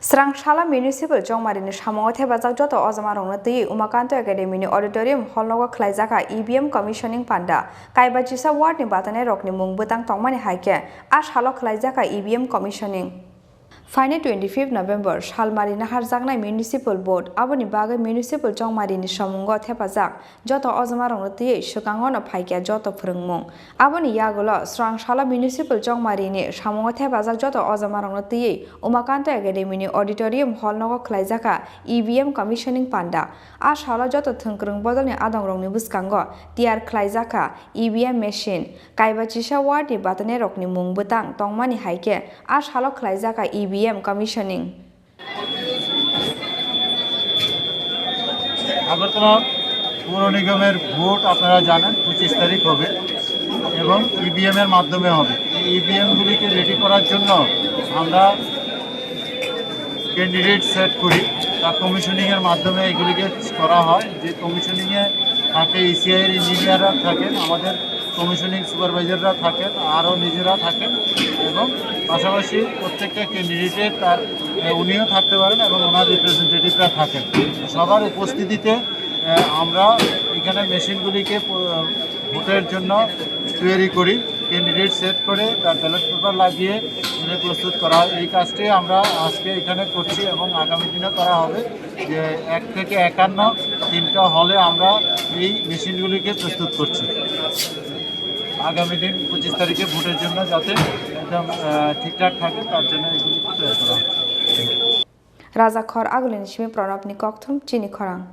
Srangshalla Municipal Jongmarini Shamongo Thebajak joto Ojamarongno tui Umakanto Academy ni Auditorium Hallnogo Khlaijaka EBM Commissioning Panda Kaibachisa Ward ni Rokni Mungbutang Tongmani Haike Ash Halo Khlaijaka EBM Commissioning Final 25 November Shalmari Naharjaknai Municipal Board Aboni Bagai Municipal Jongmarini Shamongo Thebajak joto Ojamarongno tui Shukangono Phaike joto Phurungmung Aboni Yagulo Srangshalla Municipal Jongmarini Shamongo Thebajak joto Ojamarongno tui Umakanto Academy ni Auditorium Hallnogo Khlaijaka EBM Commissioning Panda Ash Halo joto Thungkrung Bodolni Adongrongni Buskango Tiar Khlaijaka EBM Machine Kaibachisa Ward ni Rokni Mungbutang Tongmani Haike Ash Halo Khlaijaka EBM Commissioning Agartala পৌর নিগমের vote আপনারা জানেন 25 তারিখ হবে এবং EVM এর মাধ্যমে হবে। ইভিএম গুলিকে রেডি করার জন্য আমরা ক্যান্ডিডেট সেট করি, তা কমিশনিং এর মাধ্যমে এগুলিকে করা হয়। যে কমিশনিং এ থাকে ইসিআই এর ইঞ্জিনিয়াররা থাকেন, আমাদের কমিশনিং সুপারভাইজাররা থাকেন, আরও নিজেরা থাকেন এবং পাশাপাশি প্রত্যেকটা ক্যান্ডিডেটের তার উনিও থাকতে পারেন এবং ওনার রিপ্রেজেন্টেটিভরা থাকেন। সবার উপস্থিতিতে আমরা এখানে মেশিনগুলিকে ভোটের জন্য তৈরি করি, ক্যান্ডিডেট সেট করে তার ব্যালট পেপার লাগিয়ে প্রস্তুত করা হয়। এই কাজটি আমরা আজকে এখানে করছি এবং আগামী দিনে করা হবে। যে 1 থেকে 51 3টা হলে আমরা এই মেশিনগুলিকে প্রস্তুত করছি আগামী দিন 25 তারিখে ভোটের জন্য যাতে একদম ঠিকঠাক থাকে তার জন্য এগুলি তৈরি করা হচ্ছে। Raja Khor Agulini Shimi Pranabni Kokthum Chini Khorang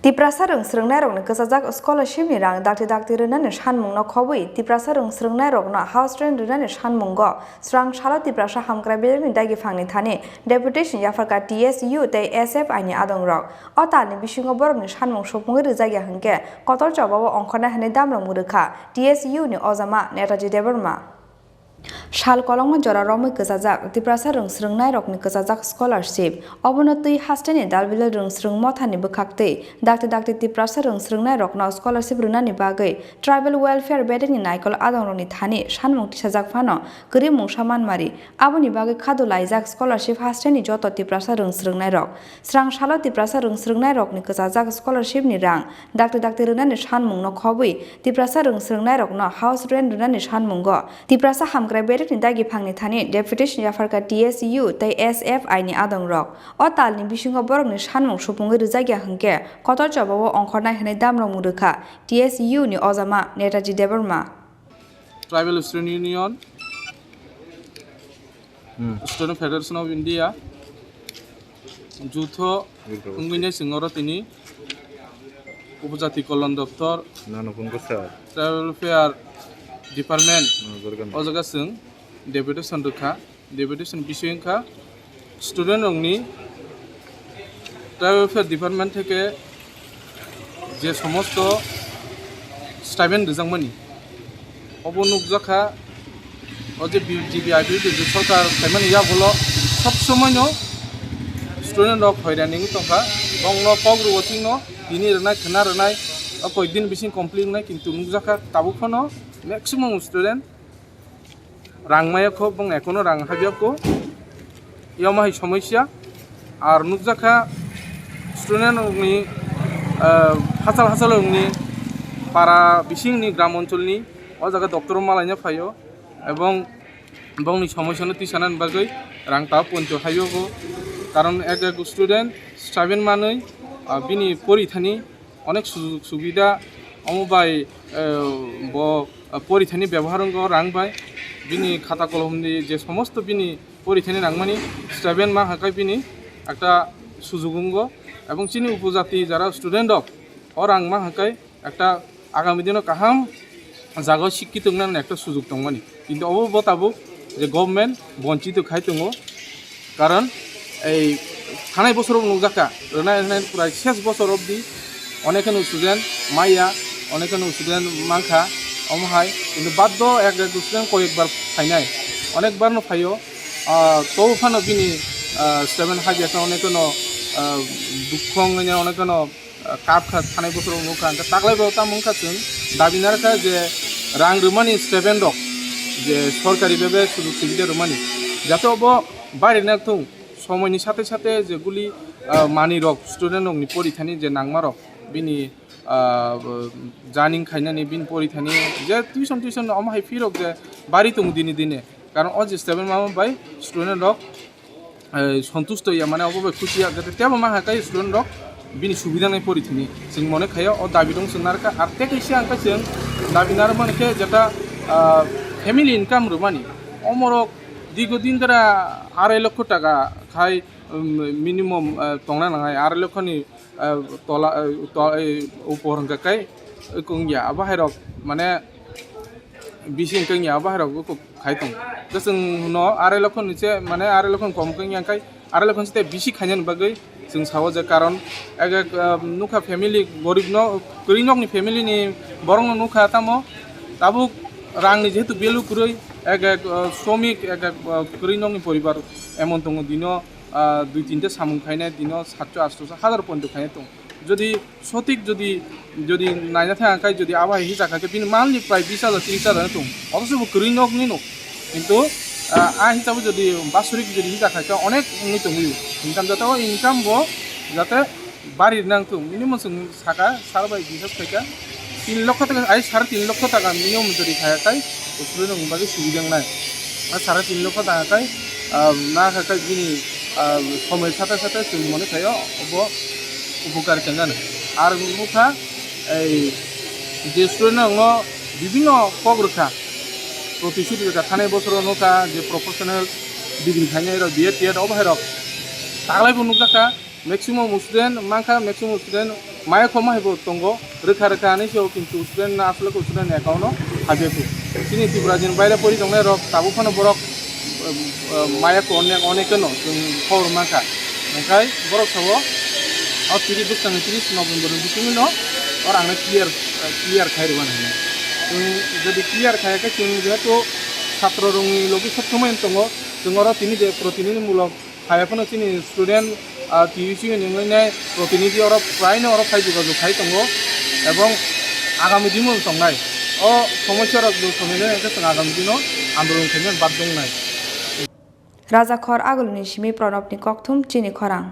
Tiprasa Rwngswrwngnairokno kasajak scholarship ni rang Dakti Rwnani Sanmungno khobui Tiprasa Rwngswrwngnairokno house rent Rwnani Sanmungo Srangshalla Tiprasa hamkra belni dagi phangni thani Deputation Yapharkha TSU tei SFI ni adongrok o talni bisingo borokni sanmung sopmungi rwjagya hingke kotor jobabo ongkhona hene damrok murukha TSU ni ojama Netaji Deborma Shal kolongma jora romoi kasajak Tiprasa Rwngswrwngnairokni kasajak scholarship obonotui hasteni dalbilal Rwngswrwngmothani bwkhaktui Dakti Tiprasa Rwngswrwngnairokno scholarship Rwnani bagui tribal welfare bedeni naikol adongrokni thani sanmung tisajak phano gori mungsa manmari aboni bagui khadu laijak scholarship hasteni joto Tiprasa Rwngswrwngnairok Srangshalla Tiprasa Rwngswrwngnairokni kasajak scholarship ni rang Dakti Rwnani Sanmungno khobui Tiprasa Rwngswrwngnairokno house rent Rwnani Sanmungo Tiprasa Bedeni dagi phangni thani Deputation Yapharkha TSU tei SFI ni adongrok o talni bisingo borokni sanmung supungi rwjagya hingke kotor jobabo ongkhornai hene damrok murukha TSU ni ojama Netaji Deborma Tribal Student Union Student Federation of India Jutho Ungmine Singoro tini Upajati Kolon Doftor Tribal Welfare Department Ojaga Sung Deputation Rukha Deputation Bishwengkha Student Rongni Tribal Welfare Department থেকে যে সমস্ত stipend রিজাংমানি অবনুকজাখা ও যে জিবিআইপি যে সরকার payment ইয়া বলো সব সময়নো student rock হয়রানি তংখা বংনো পগ্রুবতিনো দিনি রনাই খানা রনাই কয়েকদিন বেশি কমপ্লিট নাই কিন্তু নুকজাখা তাবুখনো maximum student rangmaya ko bong ekono rang habya ko yamai সমস্যা আর নুকজাখা স্টুডেন্ট ni হাসাল ni para bisingni গ্রাম অঞ্চলনি ও জায়গা ডক্টর মালাইনা ফাইও এবং বংনি সমস্যানো তিসানান বাগৈ রাং তা পঞ্চো হাইও ko কারণ এক স্টুডেন্ট 7 মানই বিনি পরিথানি অনেক সুবিধা অমবাই ব পরীক্ষানি ব্যবহার রাং বাই বিনি খাতা কলমনি যে সমস্ত বিনি পরীক্ষানি রাংমানি স্টাবেন মা হাকাই বিনি একটা সুযোগ এবং চিনি উপজাতি যারা স্টুডেন্ট রাং মা হাকাই একটা আগামী দিনে কাহাম জায়গায় শিক্ষিত একটা সুযোগ দंमानि কিন্তু অবতাবো যে গভর্নমেন্ট বঞ্চিত খাই দङ কারণ এই থানাই বছর নুজাকা রনাই প্রায় 6 বছর অবধি অনেকখানি স্টুডেন্ট মাইয়া অনেকখানি স্টুডেন্ট মাংখা অমহাই কিন্তু বাধ্য এক স্টুডেন্ট কয়েকবার ফাইনাই অনেকবার ফাইও তো ফানো বিনি স্টেভেন হাজিয়াকে অনেকখানো দুঃখং অনেকখানো কাপ থানাই বছর নুখা তাকলাইবাव তামুংखाजों দাবিনারকা যে রাং রুমানি স্টেভেন রক যে সরকারি ভাবে সুযোগ সুবিধা রুমানি যাতে অব বাইরে নাকথং সময়नि সাথে সাথে যেগুলি মানি রক স্টুডেন্ট রকनि পরীক্ষানি যে নাংমা রক বিনি জানিং খাইनानै बिन परीक्षानि जे टिउसन अमहाय फिरक जे बारि दङ दिनै दिनै कारण अ जे स्टेबल मामा बाय स्टुडेन्ट रक सन्तुष्ट या माने अबे खुसिया जाते तेबो मा हाकाय स्टुडेन्ट रक बिनि सुबिदा नै परीक्षानि जों मने खायो अ दाबि दं सोनारका आरते कैसे आंका जों दाबिनार मानेके जेटा फैमिली इनकाम रुमानि अमरक दीर्घदिन धरा 2.5 लाख टाका खाय मिनिमाम तंना नाङाय 2.5 लाखनि तला उपहर हंकाय कंगिया बाहेरक माने बिसिं कंगिया बाहेरक को खायतं जों न 2.5 लाख निचे माने 2.5 लाख कम कंगिया खाय 2.5 लाख निचे बिसि खायन बागै जों सावो जे कारण एक नुखा फैमिली गरीब न गरीबनि फैमिलीनि बरं नुखा तामो ताबु रांनि जेहेतु बेलु कुरै एक श्रमिक एक गरीबनि परिवार एमन दङ दिनो 2-3টা सामुं खायनाय दिनो 700-800 हाजार पन्ट खायनाय दं যদি সঠিক যদি নাইনা থাকায় যদি আবার হি জায়গাকে বিন মানলি প্রায় 20,000-30,000 দं অথচ গরিবनि ন কিন্তু আ হিসাবে যদি বাৎসরিক যদি হি জায়গাকে অনেক নিতে হই ইনকাম যাতে ইনকাম ব যাতে বাড়ি নাংতো মিনিমাম जों সাকা সারবাই বিশেষ থেকে 3 লক্ষ টাকা 3.5 লক্ষ টাকা মিনিমাম যদি খায়াকাই उसुरो नों बागै सुबिदां नाय 3.5 লক্ষ টাকা ना खाय बिनि समय साथे साथे जों मने खायो अब उपकार केंगानो আর नुखा এই যে স্টুডেন্ট বিভিন্ন পগরখা প্রতিশ্রুতি থানায় বছর নুখা যে প্রফেশনাল ডিগ্রি খাইনাই বিএড টিএড অবহেরক তাগলাইবো नुखाखा मैक्सिमाम स्टूडेंट मांखा मैक्सिमाम स्टूडेंट माया खमा हेबो तंगो रोखा रोखा आनै सेव किन्तु स्टूडेंट ना आसले को स्टूडेंट एकाउन्ट हाबेबो चिनि त्रिपुरा जिन बायरा परि दंनाय रक ताबो फानो बरक माया को अनेक न जों खबर मांखा ओंखाय बरक सावो और 30 नभेम्बर बिथिंनो और आंनो क्लियर खायरबान होनो जों जदि क्लियर खायाखै जों जेहेतु छात्र रंनि लगे सप्तमय दङ जों आरो तिनि जे प्रतिनिधिमूलक खायाखौनो चिनि स्टुडेन्ट TSU निंनाय प्रतिनिधि और प्रायनो और फाइ जोगाजोग खाय दङ এবং आगामी दिनाव संनाय अ समस्या रक समाधान जों आगामी दिनाव आन्दोलन खालामनो बाद दंनाय राजाखर आगोलनि सिमी प्रणबनि कक्थुम चिनि खरां।